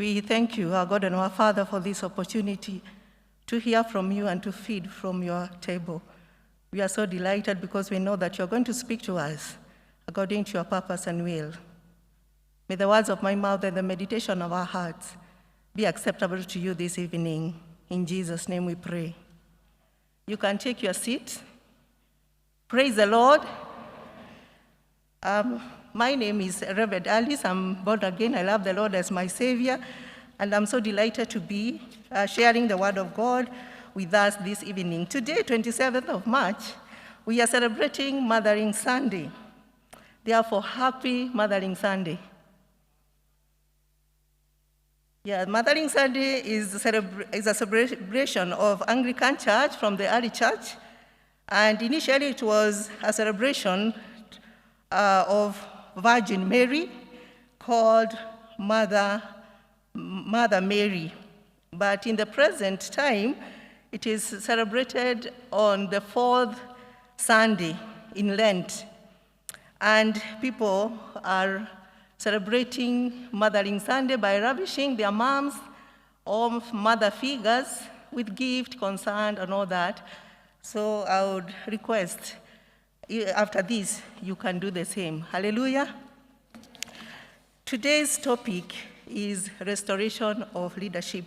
We thank you, our God and our Father, for this opportunity to hear from you and to feed from your table. We are so delighted because we know that you're going to speak to us according to your purpose and will. May the words of my mouth and the meditation of our hearts be acceptable to you this evening. In Jesus' name we pray. You can take your seat. Praise the Lord. My name is Reverend Alice. I'm born again. I love the Lord as my Savior. And I'm so delighted to be sharing the Word of God with us this evening. Today, 27th of March, we are celebrating Mothering Sunday. Therefore, happy Mothering Sunday. Yeah, Mothering Sunday is a celebration of Anglican Church from the early church. And initially, it was a celebration of Virgin Mary called Mother Mary. But in the present time, it is celebrated on the fourth Sunday in Lent. And people are celebrating Mothering Sunday by ravishing their moms or mother figures with gift, concern, and all that. So I would request, after this, you can do the same. Hallelujah. Today's topic is restoration of leadership.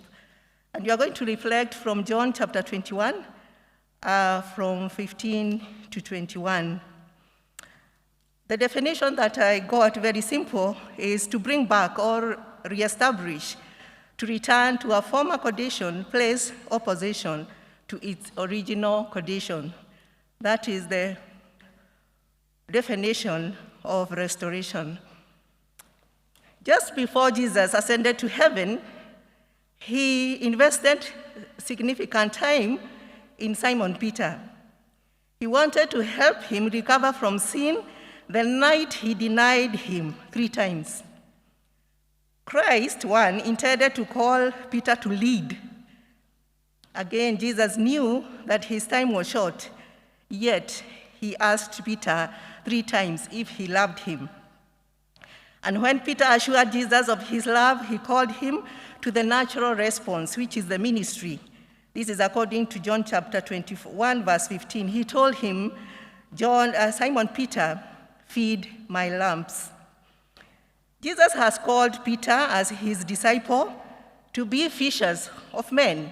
And you are going to reflect from John chapter 21, from 15 to 21. The definition that I got, very simple, is to bring back or reestablish, to return to a former condition, place or position to its original condition. That is the definition of restoration. Just before Jesus ascended to heaven, he invested significant time in Simon Peter. He wanted to help him recover from sin the night he denied him 3 times. Christ, one, intended to call Peter to lead. Again, Jesus knew that his time was short, yet he asked Peter 3 times if he loved him. And when Peter assured Jesus of his love, he called him to the natural response, which is the ministry. This is according to John chapter 21, verse 15. He told him, Simon Peter, feed my lambs. Jesus has called Peter as his disciple to be fishers of men.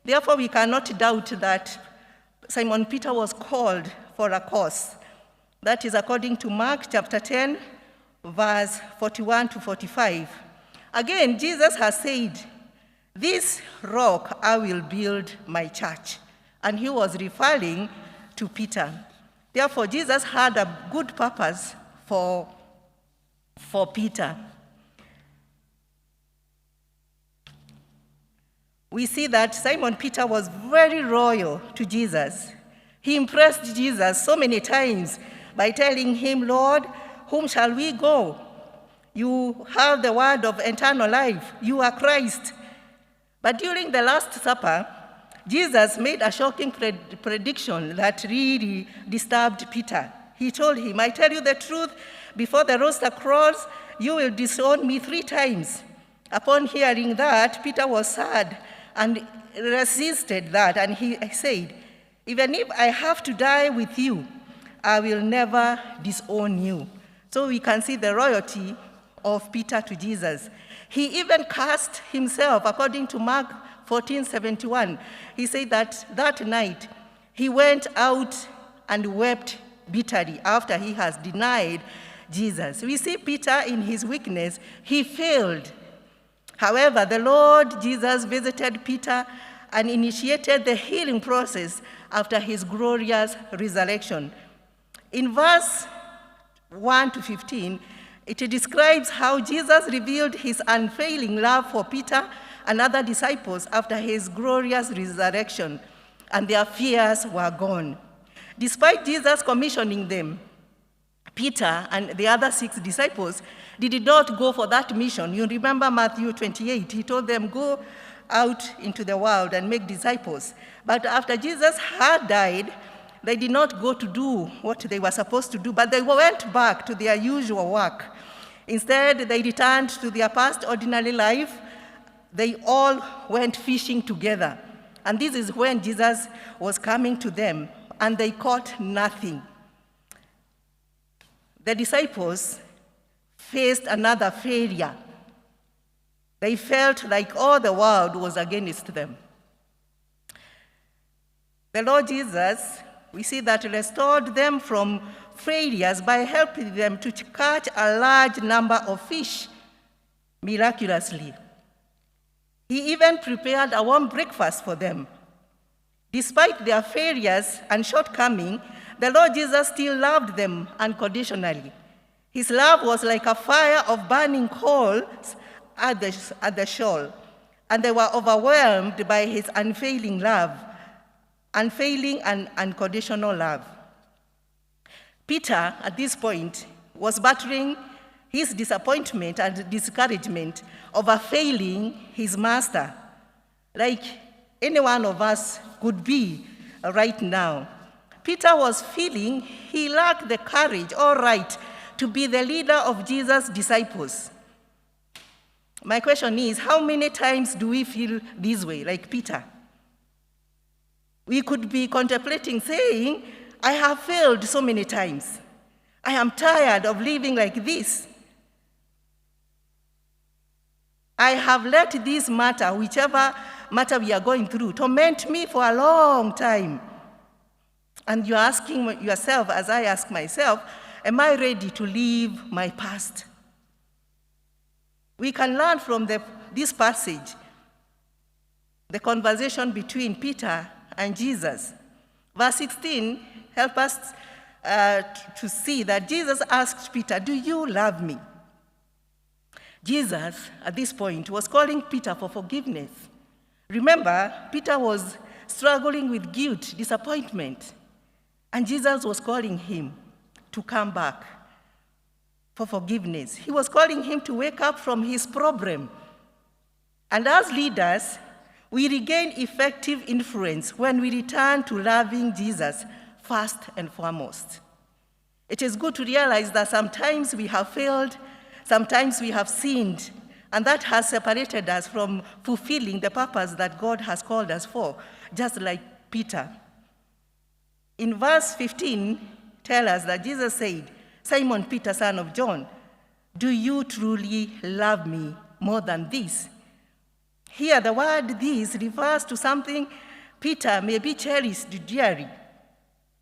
Therefore, we cannot doubt that Simon Peter was called for a cause. That is according to Mark chapter 10, verse 41 to 45. Again, Jesus has said, "This rock I will build my church." And he was referring to Peter. Therefore, Jesus had a good purpose for Peter. We see that Simon Peter was very loyal to Jesus. He impressed Jesus so many times by telling him, "Lord, whom shall we go? You have the word of eternal life. You are Christ." But during the Last Supper, Jesus made a shocking prediction that really disturbed Peter. He told him, "I tell you the truth, before the rooster crows, you will disown me 3 times. Upon hearing that, Peter was sad and resisted that, and he said, "Even if I have to die with you, I will never disown you." So we can see the loyalty of Peter to Jesus. He even cast himself, according to Mark 14:71. He said that night he went out and wept bitterly after he has denied Jesus. We see Peter in his weakness, he failed. However, the Lord Jesus visited Peter and initiated the healing process after his glorious resurrection. In verse 1 to 15, it describes how Jesus revealed his unfailing love for Peter and other disciples after his glorious resurrection, and their fears were gone. Despite Jesus commissioning them, Peter and the other 6 disciples did not go for that mission. You remember Matthew 28, he told them, "Go out into the world and make disciples." But after Jesus had died, they did not go to do what they were supposed to do, but they went back to their usual work. Instead, they returned to their past ordinary life they all went fishing together. And this is when Jesus was coming to them, and they caught nothing. The disciples faced another failure. They felt like all the world was against them. The Lord Jesus, we see that restored them from failures by helping them to catch a large number of fish miraculously. He even prepared a warm breakfast for them. Despite their failures and shortcomings, the Lord Jesus still loved them unconditionally. His love was like a fire of burning coals at the shore, and they were overwhelmed by his unfailing and unconditional love. Peter, at this point, was battling his disappointment and discouragement over failing his master, like any one of us could be right now. Peter was feeling he lacked the courage or right to be the leader of Jesus' disciples. My question is, how many times do we feel this way, like Peter? We could be contemplating saying, I have failed so many times. I am tired of living like this. I have let this matter, whichever matter we are going through, torment me for a long time. And you're asking yourself, as I ask myself, am I ready to leave my past? We can learn from this passage, the conversation between Peter and Jesus. Verse 16 helps us to see that Jesus asked Peter, do you love me? Jesus, at this point, was calling Peter for forgiveness. Remember, Peter was struggling with guilt, disappointment, and Jesus was calling him to come back for forgiveness. He was calling him to wake up from his problem. And as leaders, we regain effective influence when we return to loving Jesus first and foremost. It is good to realize that sometimes we have failed, sometimes we have sinned, and that has separated us from fulfilling the purpose that God has called us for, just like Peter. In verse 15, tell us that Jesus said, Simon Peter, son of John, do you truly love me more than this? Here, the word this refers to something Peter maybe cherished dearly.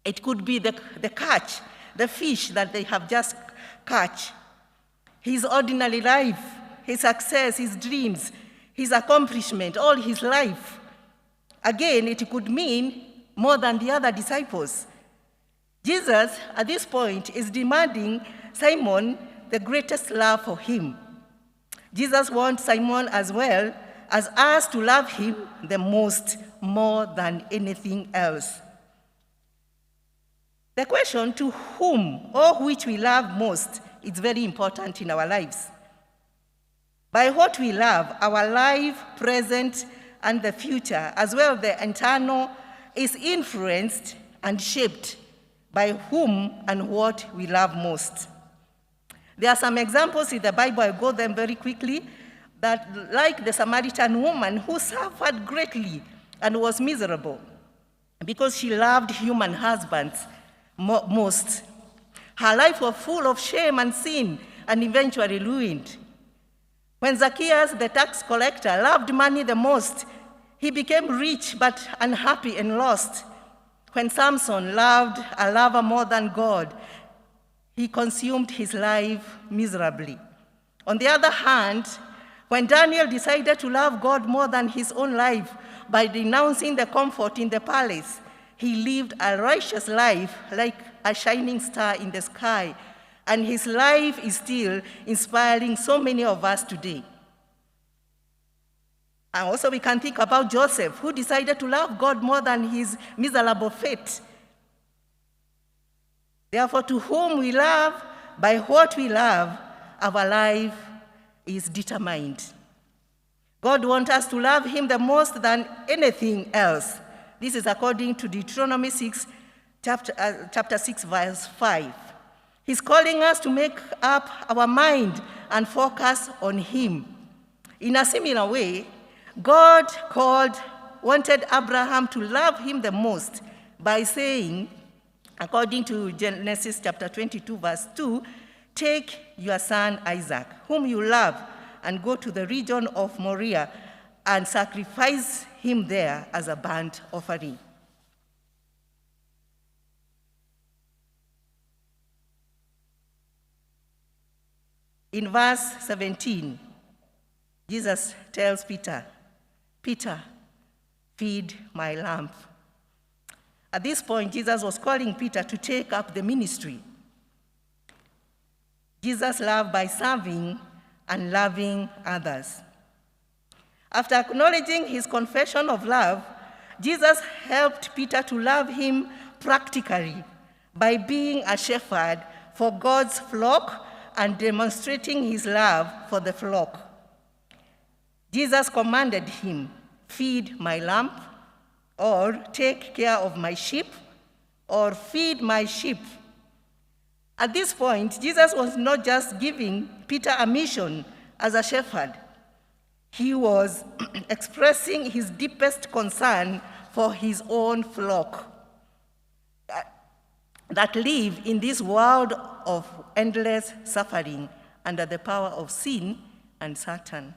It could be the catch, the fish that they have just caught. His ordinary life, his success, his dreams, his accomplishment, all his life. Again, it could mean more than the other disciples. Jesus, at this point, is demanding Simon the greatest love for him. Jesus wants Simon as well as us to love him the most, more than anything else. The question to whom or which we love most is very important in our lives. By what we love, our life, present, and the future, as well as the eternal, is influenced and shaped by whom and what we love most. There are some examples in the Bible, I'll go them very quickly, that like the Samaritan woman who suffered greatly and was miserable because she loved human husbands most. Her life was full of shame and sin and eventually ruined. When Zacchaeus, the tax collector, loved money the most, he became rich but unhappy and lost. When Samson loved a lover more than God, he consumed his life miserably. On the other hand, when Daniel decided to love God more than his own life by renouncing the comfort in the palace, he lived a righteous life like a shining star in the sky, and his life is still inspiring so many of us today. And also we can think about Joseph, who decided to love God more than his miserable fate. Therefore, to whom we love, by what we love, our life is determined. God wants us to love him the most than anything else. This is according to Deuteronomy 6, chapter 6, verse 5. He's calling us to make up our mind and focus on him. In a similar way, God wanted Abraham to love him the most by saying, according to Genesis chapter 22, verse 2, take your son Isaac, whom you love, and go to the region of Moriah and sacrifice him there as a burnt offering. In verse 17, Jesus tells Peter, Peter, feed my lamb. At this point, Jesus was calling Peter to take up the ministry. Jesus loved by serving and loving others. After acknowledging his confession of love, Jesus helped Peter to love him practically by being a shepherd for God's flock and demonstrating his love for the flock. Jesus commanded him, feed my lamb, or take care of my sheep, or feed my sheep. At this point, Jesus was not just giving Peter a mission as a shepherd. He was expressing his deepest concern for his own flock that live in this world of endless suffering under the power of sin and Satan.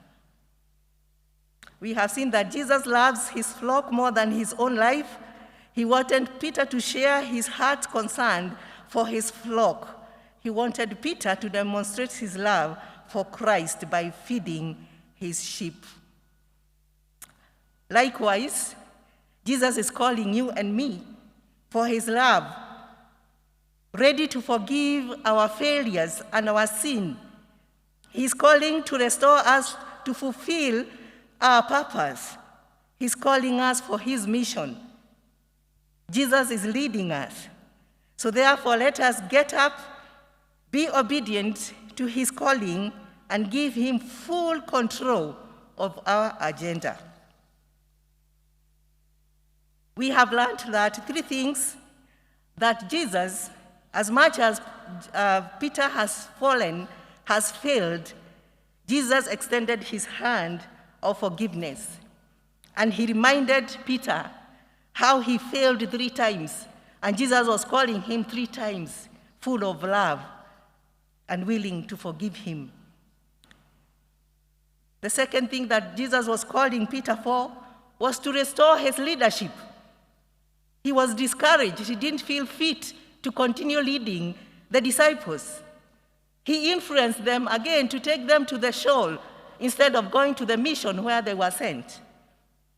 We have seen that Jesus loves his flock more than his own life. He wanted Peter to share his heart's concern for his flock. He wanted Peter to demonstrate his love for Christ by feeding his sheep. Likewise, Jesus is calling you and me for his love, ready to forgive our failures and our sin. He's calling to restore us to fulfill our purpose. He's calling us for his mission. Jesus is leading us. So therefore, let us get up, be obedient to his calling, and give him full control of our agenda. We have learned that three things that Jesus, as much as Peter has failed, Jesus extended his hand of forgiveness. And he reminded Peter how he failed 3 times. And Jesus was calling him 3 times, full of love and willing to forgive him. The second thing that Jesus was calling Peter for was to restore his leadership. He was discouraged. He didn't feel fit to continue leading the disciples. He influenced them again to take them to the shoal instead of going to the mission where they were sent.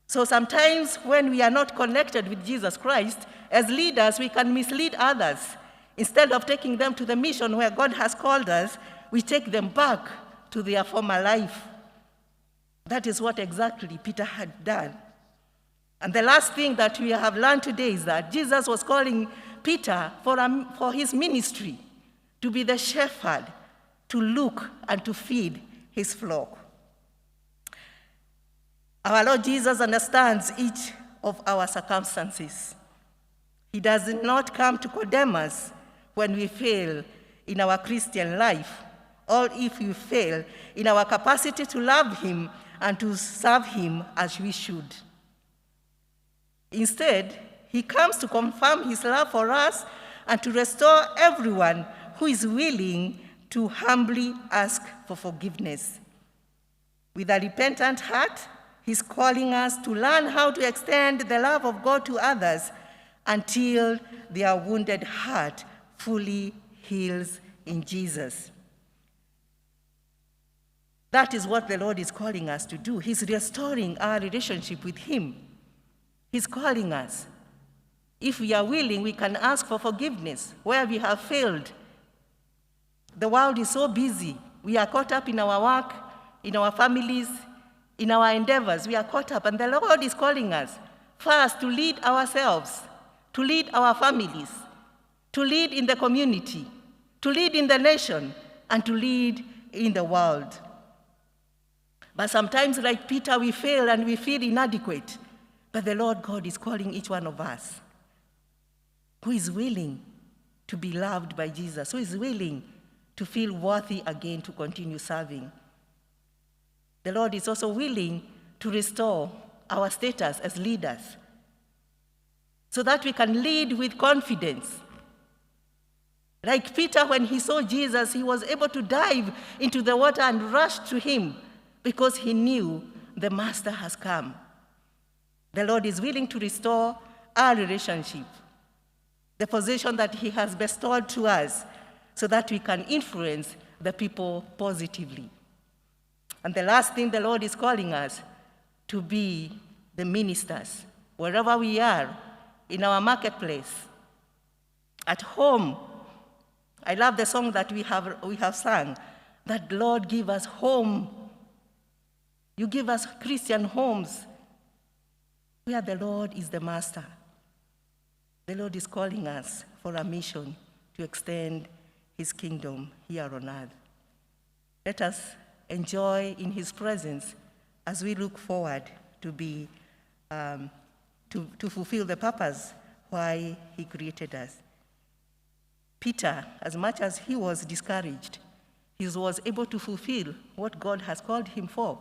So sometimes when we are not connected with Jesus Christ, as leaders, we can mislead others. Instead of taking them to the mission where God has called us, we take them back to their former life. That is what exactly Peter had done. And the last thing that we have learned today is that Jesus was calling Peter for his ministry, to be the shepherd, to look and to feed his flock. Our Lord Jesus understands each of our circumstances. He does not come to condemn us when we fail in our Christian life, or if we fail in our capacity to love him and to serve him as we should. Instead, he comes to confirm his love for us and to restore everyone who is willing to humbly ask for forgiveness. With a repentant heart, he's calling us to learn how to extend the love of God to others until their wounded heart fully heals in Jesus. That is what the Lord is calling us to do. He's restoring our relationship with him. He's calling us. If we are willing, we can ask for forgiveness where we have failed. The world is so busy. We are caught up in our work, in our families, in our endeavors. We are caught up, and the Lord is calling us first to lead ourselves, to lead our families, to lead in the community, to lead in the nation, and to lead in the world. But sometimes, like Peter, we fail and we feel inadequate. But the Lord God is calling each one of us who is willing to be loved by Jesus, who is willing to feel worthy again to continue serving. The Lord is also willing to restore our status as leaders so that we can lead with confidence. Like Peter, when he saw Jesus, he was able to dive into the water and rush to him because he knew the Master has come. The Lord is willing to restore our relationship, the position that he has bestowed to us, so that we can influence the people positively. And the last thing, the Lord is calling us to be the ministers, wherever we are, in our marketplace, at home. I love the song that we have sung, that Lord give us home. You give us Christian homes where the Lord is the master. The Lord is calling us for a mission to extend his kingdom here on earth. Let us enjoy in his presence as we look forward to fulfill the purpose why he created us. Peter, as much as he was discouraged, he was able to fulfill what God has called him for,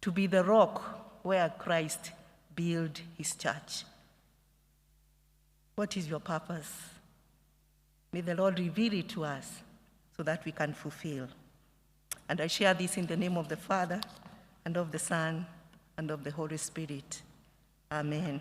to be the rock where Christ built his church. What is your purpose? May the Lord reveal it to us so that we can fulfill. And I share this in the name of the Father, and of the Son, and of the Holy Spirit. Amen.